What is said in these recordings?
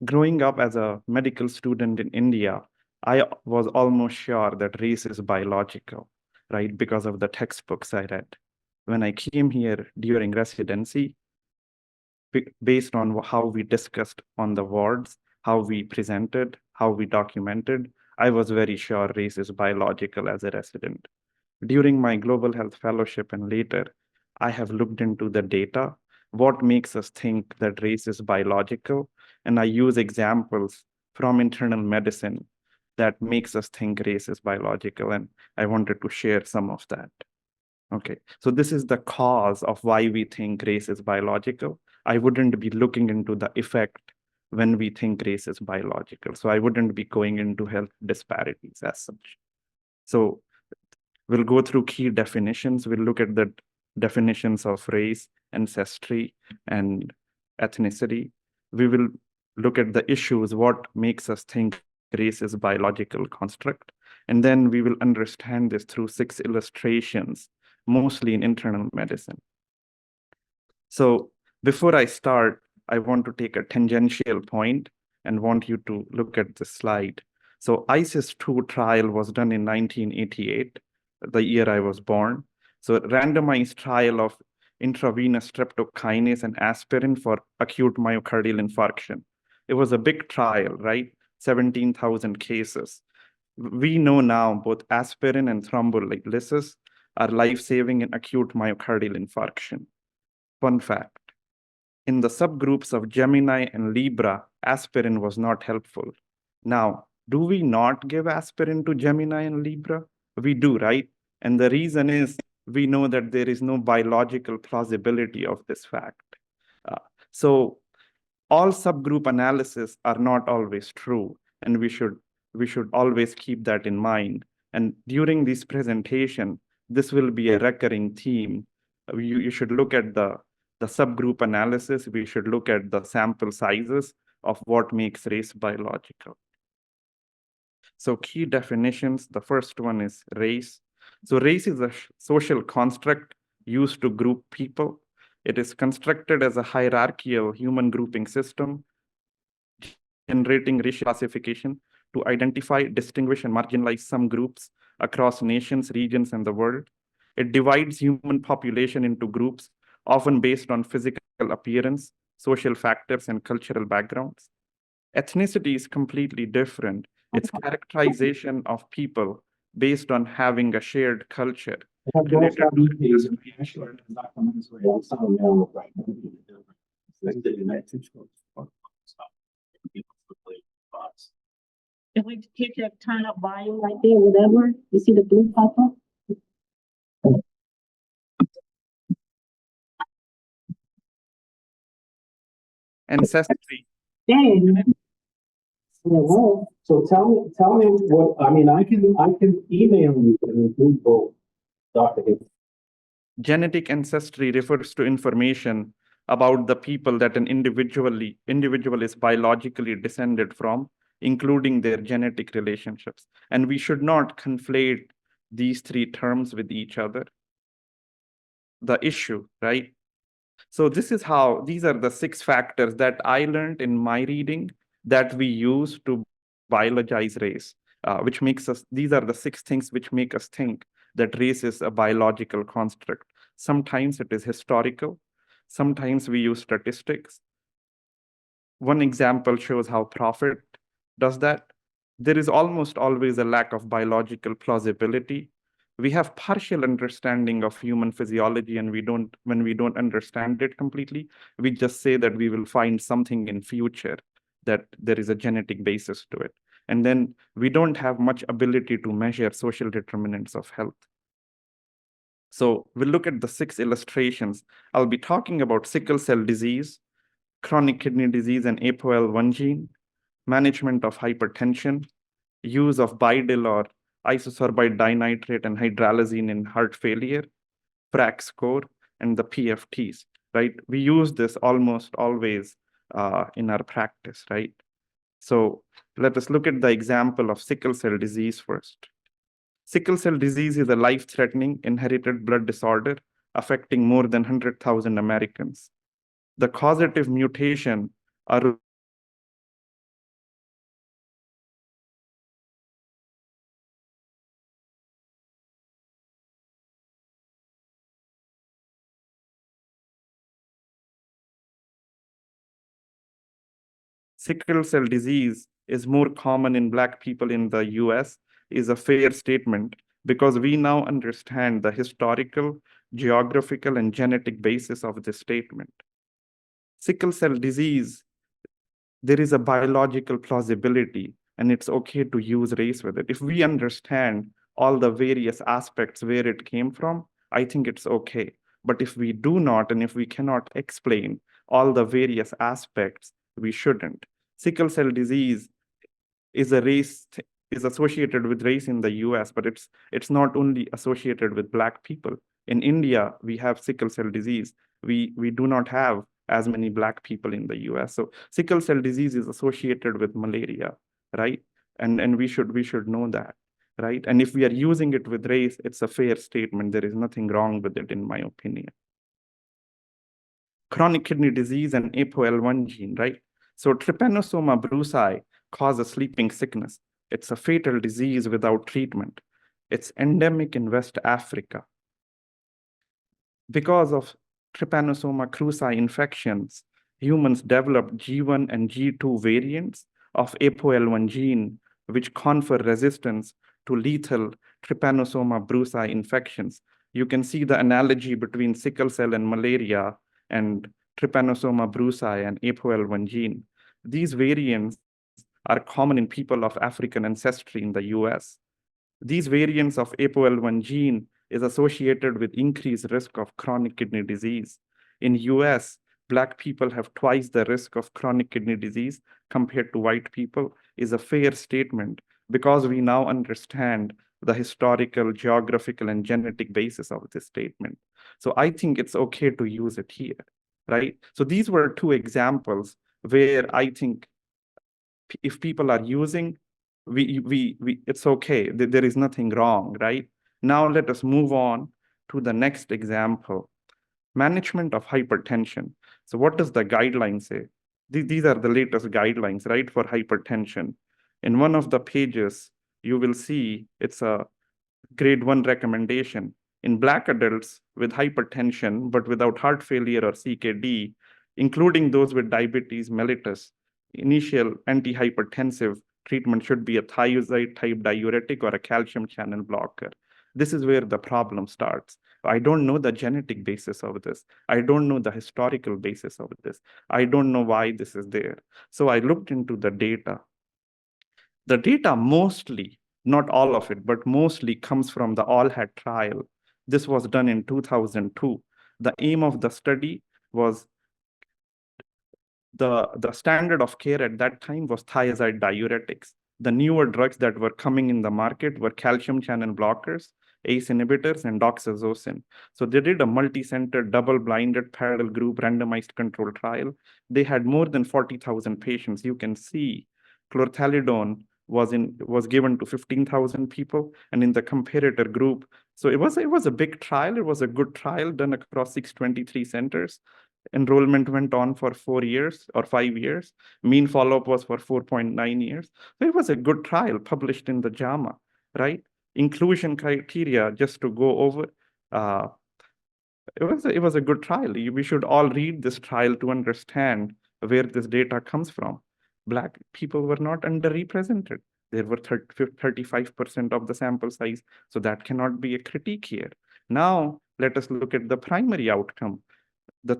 Growing up as a medical student in India, I was almost sure that race is biological, right? Because of the textbooks I read. When I came here during residency, based on how we discussed on the wards, how we presented, how we documented, I was very sure race is biological as a resident. During my global health fellowship and later, I have looked into the data, what makes us think that race is biological, and I use examples from internal medicine that makes us think race is biological, and I wanted to share some of that. Okay, so this is the cause of why we think race is biological. I wouldn't be looking into the effect when we think race is biological. So I wouldn't be going into health disparities as such. So we'll go through key definitions. We'll look at the definitions of race, ancestry, and ethnicity. We will look at the issues, what makes us think race is biological construct. And then we will understand this through 6 illustrations, mostly in internal medicine. So before I start, I want to take a tangential point and want you to look at the slide. So ISIS-2 trial was done in 1988, the year I was born. So randomized trial of intravenous streptokinase and aspirin for acute myocardial infarction. It was a big trial, right? 17,000 cases. We know now both aspirin and thrombolysis are life-saving in acute myocardial infarction. Fun fact, in the subgroups of Gemini and Libra, aspirin was not helpful. Now, do we not give aspirin to Gemini and Libra? We do, right? And the reason is we know that there is no biological plausibility of this fact. So all subgroup analysis are not always true, and we should always keep that in mind. And during this presentation, this will be a recurring theme. You should look at the subgroup analysis. We should look at the sample sizes of what makes race biological. So key definitions, the first one is race. So race is a social construct used to group people. It is constructed as a hierarchical human grouping system, generating racial classification to identify, distinguish, and marginalize some groups across nations, regions, and the world. It divides human population into groups, often based on physical appearance, social factors, and cultural backgrounds. Ethnicity is completely different. It's characterization of people based on having a shared culture related to history. If we hit that turn up volume right there, whatever, you see the blue pop up? Ancestry. Dang. So tell me what, I mean, I can email you and include both, Dr. Hickman. Genetic ancestry refers to information about the people that an individual is biologically descended from, including their genetic relationships. And we should not conflate these three terms with each other. The issue, right? So these are the 6 factors that I learned in my reading that we use to biologize race, which makes us, these are the 6 things which make us think that race is a biological construct. Sometimes it is historical. Sometimes we use statistics. One example shows how profit does that. There is almost always a lack of biological plausibility. We have partial understanding of human physiology, and when we don't understand it completely, we just say that we will find something in future, that there is a genetic basis to it. And then we don't have much ability to measure social determinants of health. So we'll look at the 6 illustrations. I'll be talking about sickle cell disease, chronic kidney disease and APOL1 gene, management of hypertension, use of bidil or isosorbide dinitrate and hydralazine in heart failure, FRAC score, and the PFTs, right? We use this almost always in our practice, right? So let us look at the example of sickle cell disease first. Sickle cell disease is a life-threatening inherited blood disorder affecting more than 100,000 Americans. The causative mutation are sickle cell disease is more common in Black people in the US is a fair statement because we now understand the historical, geographical, and genetic basis of this statement. Sickle cell disease, there is a biological plausibility, and it's okay to use race with it. If we understand all the various aspects where it came from, I think it's okay. But if we do not, and if we cannot explain all the various aspects, we shouldn't. Sickle cell disease is is associated with race in the US, but it's not only associated with Black people. In India, we have sickle cell disease. We do not have as many Black people in the US. So sickle cell disease is associated with malaria, right? And we should know that, right? And if we are using it with race, it's a fair statement. There is nothing wrong with it, in my opinion. Chronic kidney disease and ApoL1 gene, right? So trypanosoma brucei causes sleeping sickness. It's a fatal disease without treatment. It's endemic in West Africa. Because of trypanosoma cruzi infections, humans develop G1 and G2 variants of ApoL1 gene, which confer resistance to lethal trypanosoma brucei infections. You can see the analogy between sickle cell and malaria and trypanosoma brucei and ApoL1 gene. These variants are common in people of African ancestry in the US. These variants of ApoL1 gene is associated with increased risk of chronic kidney disease. In US, Black people have twice the risk of chronic kidney disease compared to white people is a fair statement because we now understand the historical, geographical, and genetic basis of this statement. So I think it's okay to use it here, right? So these were two examples where I think if people are using, it's okay. There is nothing wrong, right? Now let us move on to the next example. Management of hypertension. So what does the guideline say? These are the latest guidelines, right, for hypertension. In one of the pages, you will see it's a grade 1 recommendation. In Black adults with hypertension, but without heart failure or CKD, including those with diabetes mellitus, initial antihypertensive treatment should be a thiazide type diuretic or a calcium channel blocker. This is where the problem starts. I don't know the genetic basis of this. I don't know the historical basis of this. I don't know why this is there. So I looked into the data. The data mostly, not all of it, but mostly comes from the ALLHAT trial. This was done in 2002. The aim of the study was the standard of care at that time was thiazide diuretics. The newer drugs that were coming in the market were calcium channel blockers, ACE inhibitors, and doxazocin. So they did a multi-center, double-blinded, parallel group, randomized control trial. They had more than 40,000 patients. You can see chlorthalidone was given to 15,000 people, and in the comparator group, so it was a big trial. It was a good trial done across 623 centers. Enrollment went on for 4 years or 5 years. Mean follow-up was for 4.9 years. So it was a good trial published in the JAMA, right? Inclusion criteria, just to go over, it was a good trial. We should all read this trial to understand where this data comes from. Black people were not underrepresented. There were 35% of the sample size, so that cannot be a critique here. Now, let us look at the primary outcome. There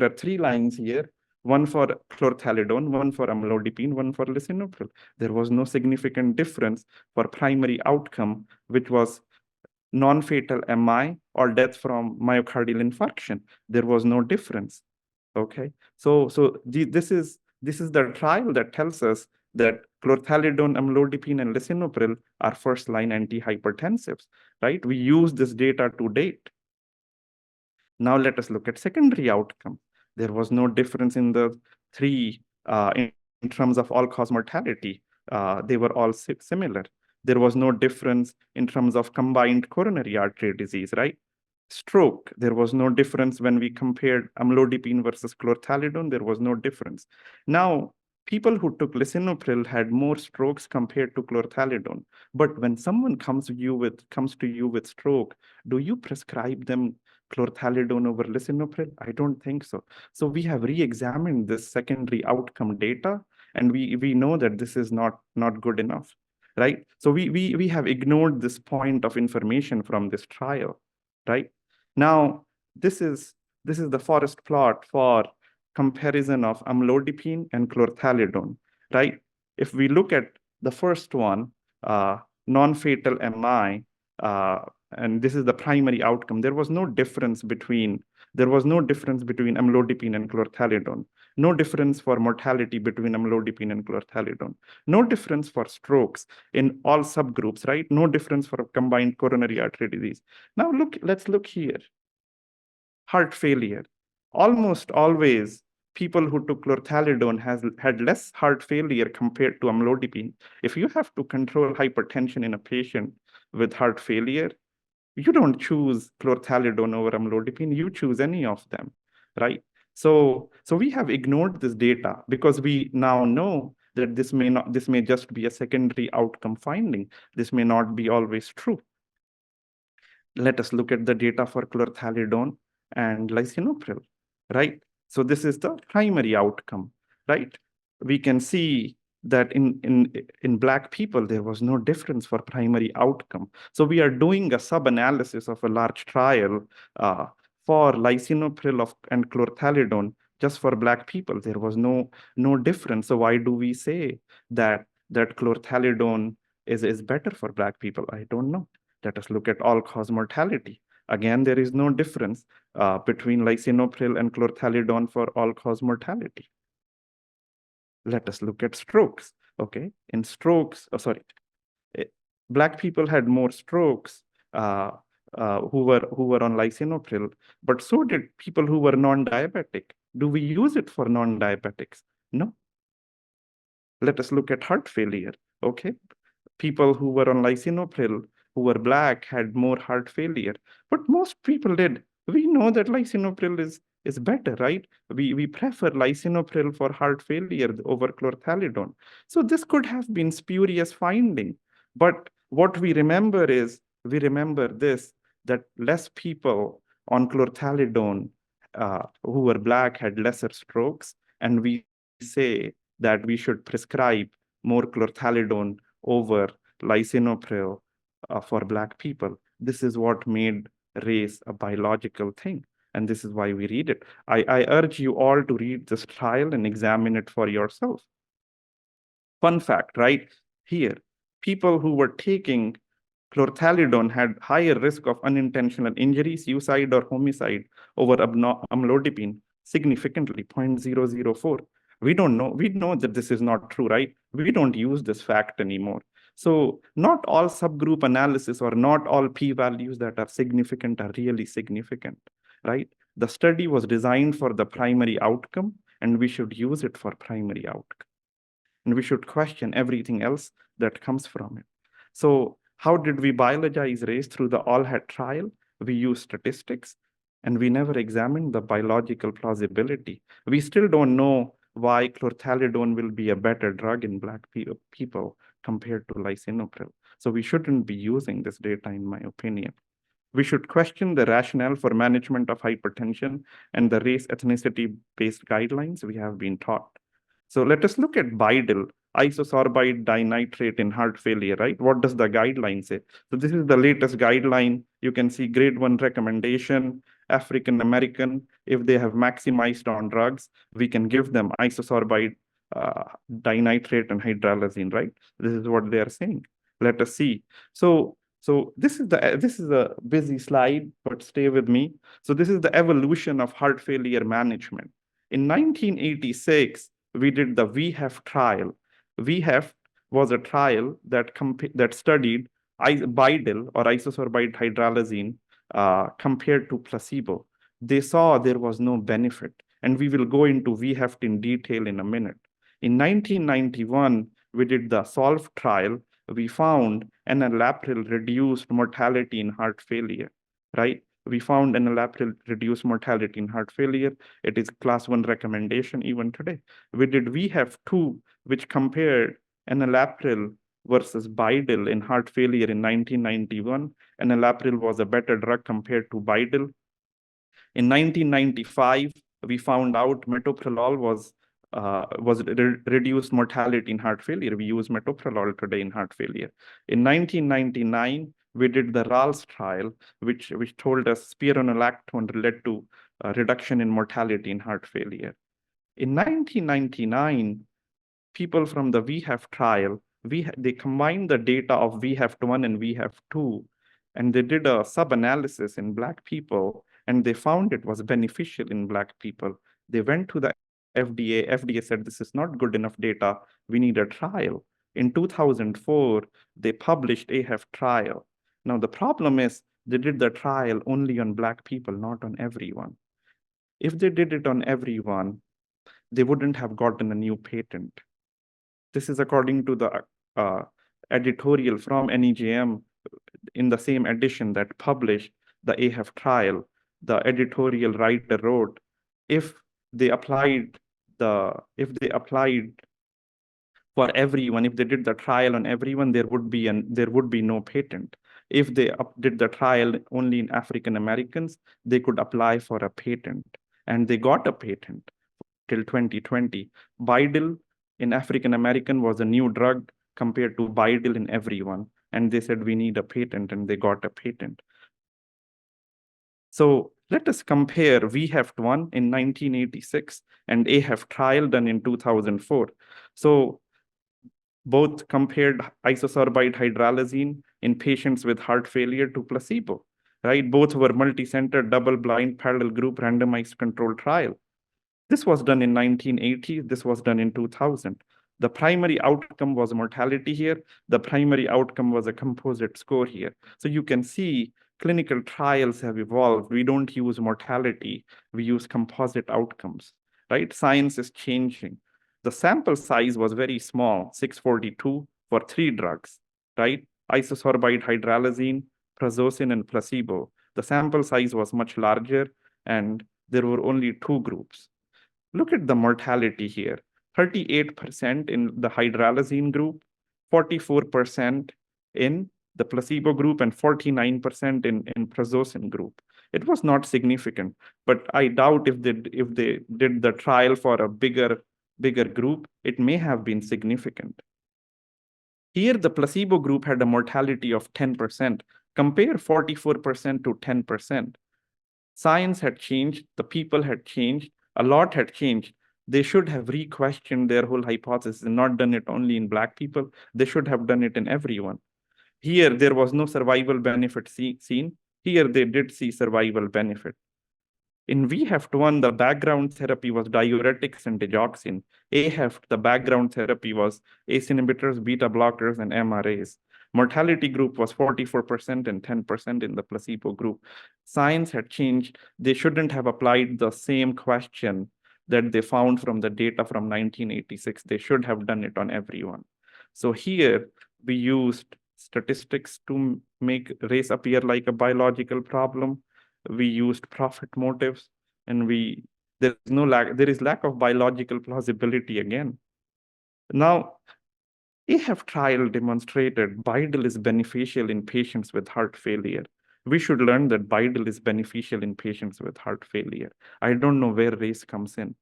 are 3 lines here, one for chlorthalidone, one for amlodipine, one for lisinopril. There was no significant difference for primary outcome, which was non-fatal MI or death from myocardial infarction. There was no difference. Okay, so this is the trial that tells us that chlorthalidone, amlodipine, and lisinopril are first-line antihypertensives, right? We use this data to date. Now let us look at secondary outcome. There was no difference in the 3 in terms of all-cause mortality. They were all similar. There was no difference in terms of combined coronary artery disease, right? Stroke, there was no difference when we compared amlodipine versus chlorthalidone. There was no difference. Now, people who took lisinopril had more strokes compared to chlorthalidone. But when someone comes to you with stroke, do you prescribe them chlorthalidone over lisinopril? I don't think so. So we have re-examined this secondary outcome data, And we know that this is not good enough, right? So we have ignored this point of information from this trial, right? Now, this is the forest plot for comparison of amlodipine and chlorthalidone, right? If we look at the first one, non-fatal MI, and this is the primary outcome, there was no difference between amlodipine and chlorthalidone, no difference for mortality between amlodipine and chlorthalidone, no difference for strokes in all subgroups, right? No difference for combined coronary artery disease. Now let's look here. Heart failure. Almost always, people who took chlorthalidone had less heart failure compared to amlodipine. If you have to control hypertension in a patient with heart failure, you don't choose chlorthalidone over amlodipine, you choose any of them, right? So we have ignored this data because we now know that this may just be a secondary outcome finding. This may not be always true. Let us look at the data for chlorthalidone and lisinopril, right? So this is the primary outcome, right? We can see that in Black people, there was no difference for primary outcome. So we are doing a sub-analysis of a large trial for lisinopril and chlorthalidone just for Black people. There was no difference. So why do we say that chlorthalidone is better for Black people? I don't know. Let us look at all-cause mortality. Again, there is no difference between lisinopril and chlorthalidone for all-cause mortality. Let us look at strokes. Okay, in strokes, Black people had more strokes who were on lisinopril, but so did people who were non-diabetic. Do we use it for non-diabetics? No. Let us look at heart failure. Okay, people who were on lisinopril, who were Black, had more heart failure, but most people did. We know that lisinopril is better, right? We prefer lisinopril for heart failure over chlorthalidone. So this could have been spurious finding, but what we remember is, this, that less people on chlorthalidone who were Black had lesser strokes, and we say that we should prescribe more chlorthalidone over lisinopril for Black people. This is what made race a biological thing, and this is why we read it. I urge you all to read this trial and examine it for yourself. Fun fact, right here, people who were taking chlorthalidone had higher risk of unintentional injury, suicide, or homicide over amlodipine, significantly 0.004. We know that this is not true, right? We don't use this fact anymore. So not all subgroup analysis or not all p-values that are significant are really significant, right? The study was designed for the primary outcome, and we should use it for primary outcome. And we should question everything else that comes from it. So how did we biologize race through the all-hat trial? We used statistics, and we never examined the biological plausibility. We still don't know why chlorthalidone will be a better drug in Black people compared to lisinopril. So we shouldn't be using this data, in my opinion. We should question the rationale for management of hypertension and the race ethnicity-based guidelines we have been taught. So let us look at BIDIL, isosorbide dinitrate in heart failure, right? What does the guideline say? So this is the latest guideline. You can see grade 1 recommendation, African American, if they have maximized on drugs, we can give them isosorbide dinitrate and hydralazine, right? This is what they are saying. Let us see. So this is a busy slide, but stay with me. So this is the evolution of heart failure management. In 1986, we did the VHEF trial. VHEF was a trial that studied BIDIL or isosorbide hydralazine compared to placebo. They saw there was no benefit, and we will go into VHEF in detail in a minute. In 1991, we did the SOLVE trial. We found enalapril reduced mortality in heart failure, right? We found enalapril reduced mortality in heart failure. It is class 1 recommendation even today. We did VHEF2, which compared enalapril versus BIDIL in heart failure in 1991. Enalapril was a better drug compared to BIDIL. In 1995, we found out metoprolol was reduced mortality in heart failure. We use metoprolol today in heart failure. In 1999, we did the RALS trial, which told us spironolactone led to a reduction in mortality in heart failure. In 1999, people from the VHAF trial, they combined the data of VHAF1 and VHAF2, and they did a sub-analysis in Black people, and they found it was beneficial in Black people. They went to the FDA. FDA said, this is not good enough data. We need a trial. In 2004, they published AHEF trial. Now, the problem is they did the trial only on Black people, not on everyone. If they did it on everyone, they wouldn't have gotten a new patent. This is according to the editorial from NEJM in the same edition that published the AHEF trial. The editorial writer wrote, if they applied for everyone, if they did the trial on everyone, there would be no patent. If they did the trial only in African Americans, they could apply for a patent, and they got a patent till 2020. Bidil in African American was a new drug compared to Bidil in everyone, and they said we need a patent, and they got a patent. So let us compare VHEF1 in 1986 and AHEF trial done in 2004. So both compared isosorbide hydralazine in patients with heart failure to placebo, right? Both were multi-center, double-blind, parallel group, randomized controlled trial. This was done in 1980. This was done in 2000. The primary outcome was mortality here. The primary outcome was a composite score here. So you can see clinical trials have evolved. We don't use mortality. We use composite outcomes, right? Science is changing. The sample size was very small, 642 for 3 drugs, right? Isosorbide hydralazine, prazosin, and placebo. The sample size was much larger, and there were only 2 groups. Look at the mortality here, 38% in the hydralazine group, 44% in the placebo group, and 49% in prazosin group. It was not significant, but I doubt if they did the trial for a bigger group, it may have been significant. Here, the placebo group had a mortality of 10%. Compare 44% to 10%. Science had changed, the people had changed, a lot had changed. They should have re-questioned their whole hypothesis and not done it only in Black people. They should have done it in everyone. Here, there was no survival benefit seen. Here, they did see survival benefit. In VHEF1, the background therapy was diuretics and digoxin. AHEF, the background therapy was ACE inhibitors, beta blockers, and MRAs. Mortality group was 44% and 10% in the placebo group. Science had changed. They shouldn't have applied the same question that they found from the data from 1986. They should have done it on everyone. So here, we used statistics to make race appear like a biological problem. We used profit motives, and there is lack of biological plausibility again. Now, AHEF trial demonstrated Bidil is beneficial in patients with heart failure. We should learn that Bidil is beneficial in patients with heart failure. I don't know where race comes in.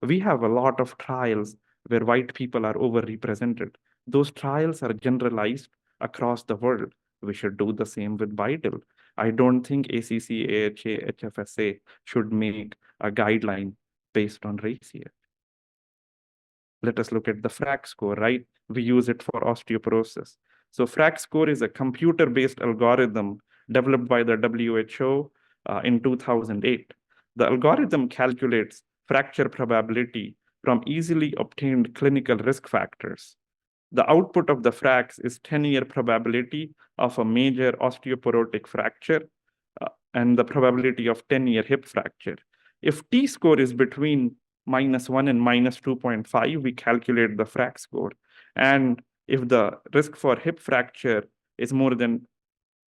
We have a lot of trials where white people are overrepresented. Those trials are generalized across the world. We should do the same with Bidil. I don't think ACC, AHA, HFSA should make a guideline based on race here. Let us look at the FRAC score, right? We use it for osteoporosis. So FRAC score is a computer-based algorithm developed by the WHO in 2008. The algorithm calculates fracture probability from easily obtained clinical risk factors. The output of the FRACs is 10-year probability of a major osteoporotic fracture and the probability of 10-year hip fracture. If T-score is between -1 and -2.5, we calculate the FRAC score. And if the risk for hip fracture is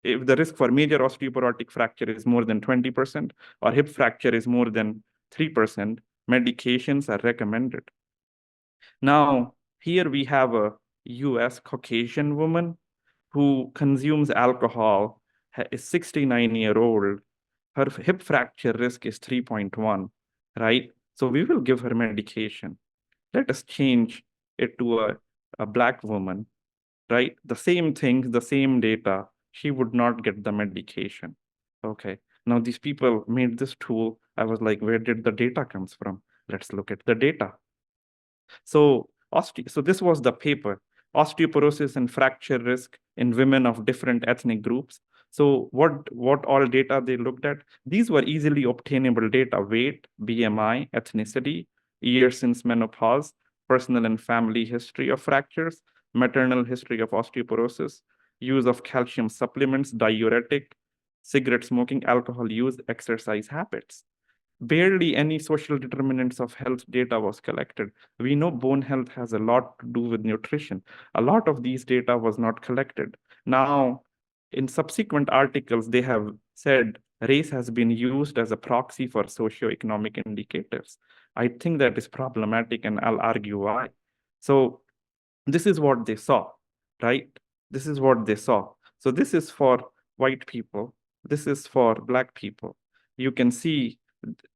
if the risk for major osteoporotic fracture is more than 20%, or hip fracture is more than 3%, medications are recommended. Now, here we have a US Caucasian woman who consumes alcohol, is 69-year-old. Her hip fracture risk is 3.1, right? So we will give her medication. Let us change it to a Black woman, right? The same thing, the same data, she would not get the medication. Okay. Now these people made this tool. I was like, where did the data comes from? Let's look at the data. So this was the paper, osteoporosis and fracture risk in women of different ethnic groups. So what all data they looked at? These were easily obtainable data: weight, BMI, ethnicity, years since menopause, personal and family history of fractures, maternal history of osteoporosis, use of calcium supplements, diuretic, cigarette smoking, alcohol use, exercise habits. Barely any social determinants of health data was collected. We know bone health has a lot to do with nutrition. A lot of these data was not collected. Now, in subsequent articles, they have said race has been used as a proxy for socioeconomic indicators. I think that is problematic, and I'll argue why. So this is what they saw, right? This is what they saw. So this is for white people. This is for Black people. You can see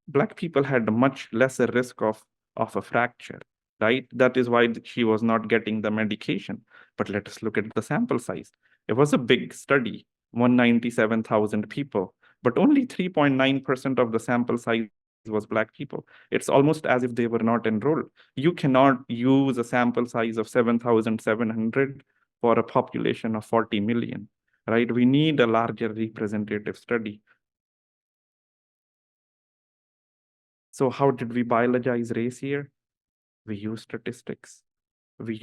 Black people had a much lesser risk of a fracture, right? That is why she was not getting the medication. But let us look at the sample size. It was a big study, 197,000 people, but only 3.9% of the sample size was Black people. It's almost as if they were not enrolled. You cannot use a sample size of 7,700 for a population of 40 million, right? We need a larger representative study. So how did we biologize race here? We used statistics. We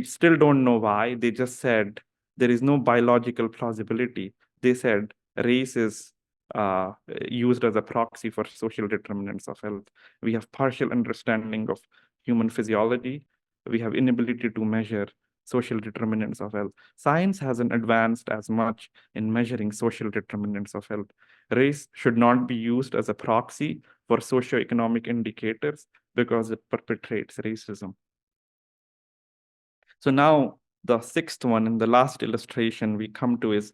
still don't know why. They just said there is no biological plausibility. They said race is used as a proxy for social determinants of health. We have partial understanding of human physiology. We have inability to measure social determinants of health. Science hasn't advanced as much in measuring social determinants of health. Race should not be used as a proxy for socioeconomic indicators because it perpetrates racism. So now the sixth one and the last illustration we come to is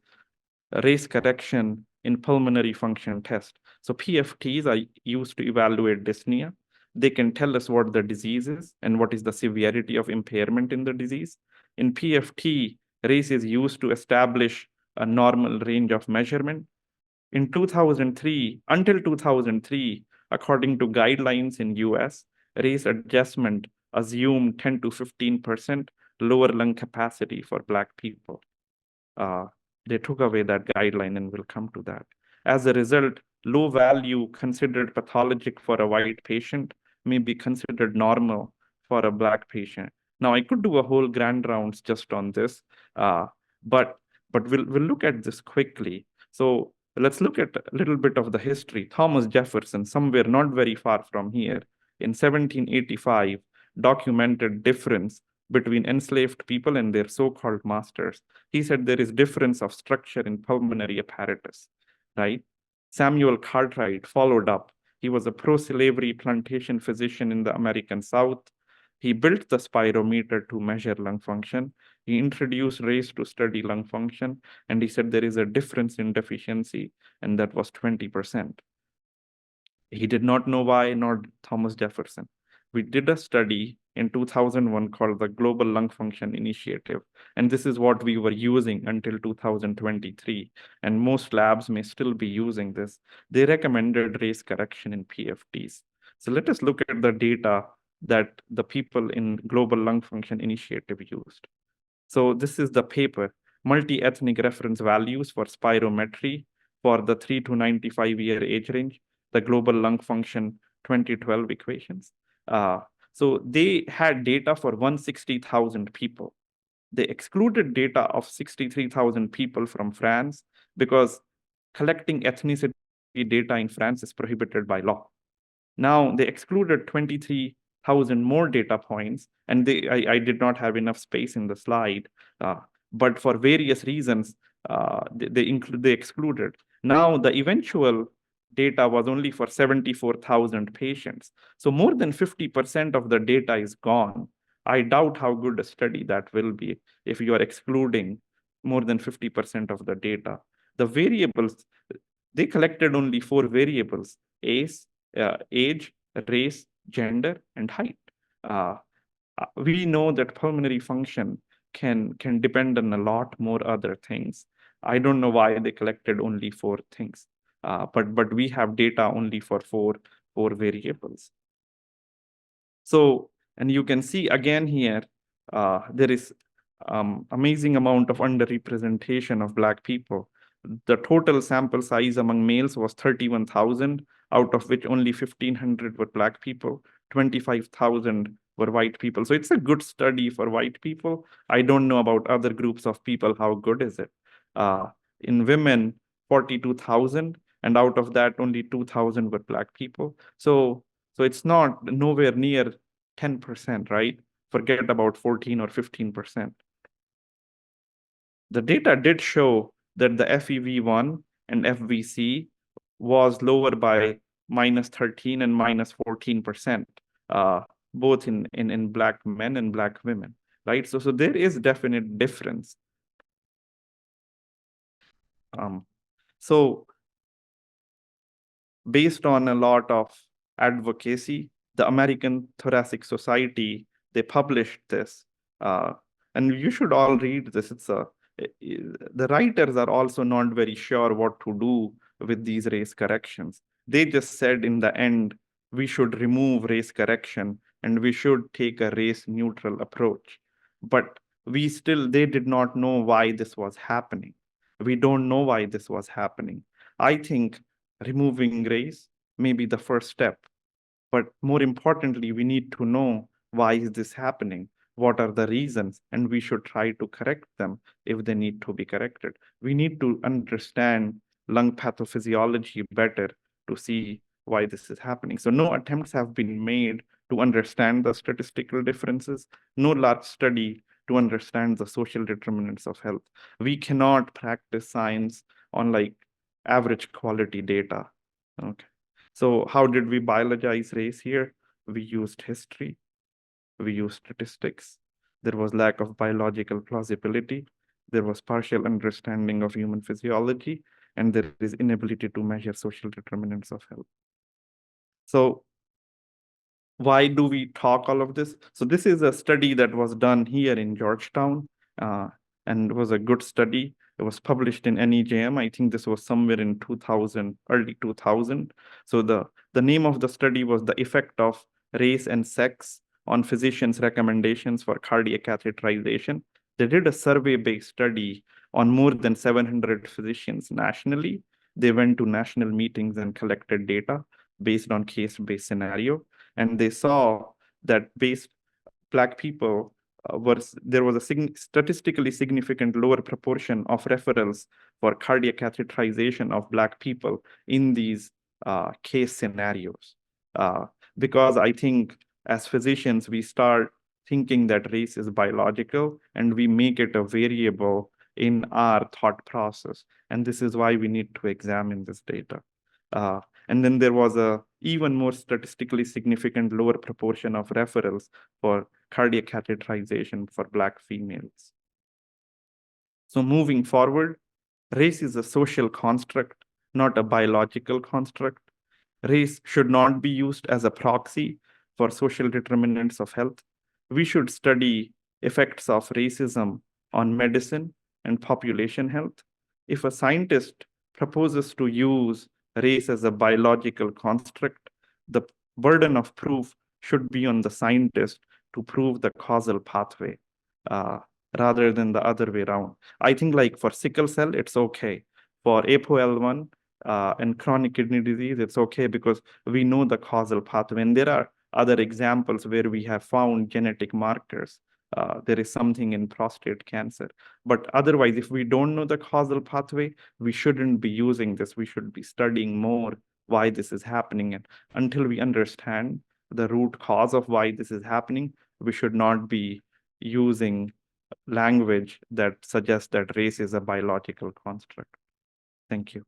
race correction in pulmonary function test. So PFTs are used to evaluate dyspnea. They can tell us what the disease is and what is the severity of impairment in the disease. In PFT, race is used to establish a normal range of measurement. In 2003, until 2003, according to guidelines in US, race adjustment assumed 10 to 15% lower lung capacity for Black people. They took away that guideline, and we'll come to that. As a result, low value considered pathologic for a white patient may be considered normal for a Black patient. Now, I could do a whole grand rounds just on this, but we'll look at this quickly. So let's look at a little bit of the history. Thomas Jefferson, somewhere not very far from here, in 1785, documented difference between enslaved people and their so-called masters. He said there is difference of structure in pulmonary apparatus, right? Samuel Cartwright followed up. He was a pro-slavery plantation physician in the American South. He built the spirometer to measure lung function. He introduced race to study lung function, and he said there is a difference in deficiency, and that was 20%. He did not know why, nor Thomas Jefferson. We did a study in 2001 called the Global Lung Function Initiative, and this is what we were using until 2023, and most labs may still be using this. They recommended race correction in PFTs. So let us look at the data that the people in Global Lung Function Initiative used. So this is the paper, multi-ethnic reference values for spirometry for the 3 to 95-year age range, the Global Lung Function 2012 equations. So they had data for 160,000 people. They excluded data of 63,000 people from France because collecting ethnicity data in France is prohibited by law. Now they excluded 23,000 more data points, and I did not have enough space in the slide, but for various reasons, they excluded. Now the eventual data was only for 74,000 patients. So more than 50% of the data is gone. I doubt how good a study that will be if you are excluding more than 50% of the data. The variables, they collected only 4 variables: age, race, gender, and height. We know that pulmonary function can depend on a lot more other things. I don't know why they collected only 4 things, but we have data only for four variables. So, and you can see again here, there is amazing amount of underrepresentation of Black people. The total sample size among males was 31,000, out of which only 1,500 were Black people, 25,000 were white people. So it's a good study for white people. I don't know about other groups of people, how good is it? In women, 42,000, and out of that, only 2,000 were Black people. So it's not nowhere near 10%, right? Forget about 14 or 15%. The data did show that the FEV1 and FVC was lower by -13 and -14%, both in Black men and Black women, right? So there is definite difference. So based on a lot of advocacy, the American Thoracic Society, they published this, and you should all read this. The writers are also not very sure what to do with these race corrections. They just said in the end, we should remove race correction and we should take a race neutral approach. But they did not know why this was happening. We don't know why this was happening. I think removing race may be the first step. But more importantly, we need to know why is this happening? What are the reasons? And we should try to correct them if they need to be corrected. We need to understand lung pathophysiology better to see why this is happening. So no attempts have been made to understand the statistical differences, no large study to understand the social determinants of health. We cannot practice science on like average quality data. Okay. So how did we biologize race here? We used history, we used statistics. There was lack of biological plausibility. There was partial understanding of human physiology, and there is inability to measure social determinants of health. So why do we talk all of this? So this is a study that was done here in Georgetown, and it was a good study. It was published in NEJM. I think this was somewhere in 2000, early 2000. So the name of the study was The Effect of Race and Sex on Physicians' Recommendations for Cardiac Catheterization. They did a survey-based study on more than 700 physicians nationally. They went to national meetings and collected data based on case-based scenario. And they saw that Black people there was a statistically significant lower proportion of referrals for cardiac catheterization of Black people in these case scenarios. Because I think as physicians, we start thinking that race is biological and we make it a variable in our thought process. And this is why we need to examine this data. And then there was a even more statistically significant lower proportion of referrals for cardiac catheterization for Black females. So moving forward, race is a social construct, not a biological construct. Race should not be used as a proxy for social determinants of health. We should study effects of racism on medicine and population health. If a scientist proposes to use race as a biological construct, the burden of proof should be on the scientist to prove the causal pathway rather than the other way around. I think like for sickle cell, it's okay. For APOL1 and chronic kidney disease, it's okay because we know the causal pathway. And there are other examples where we have found genetic markers. There is something in prostate cancer. But otherwise, if we don't know the causal pathway, we shouldn't be using this. We should be studying more why this is happening. And until we understand the root cause of why this is happening, we should not be using language that suggests that race is a biological construct. Thank you.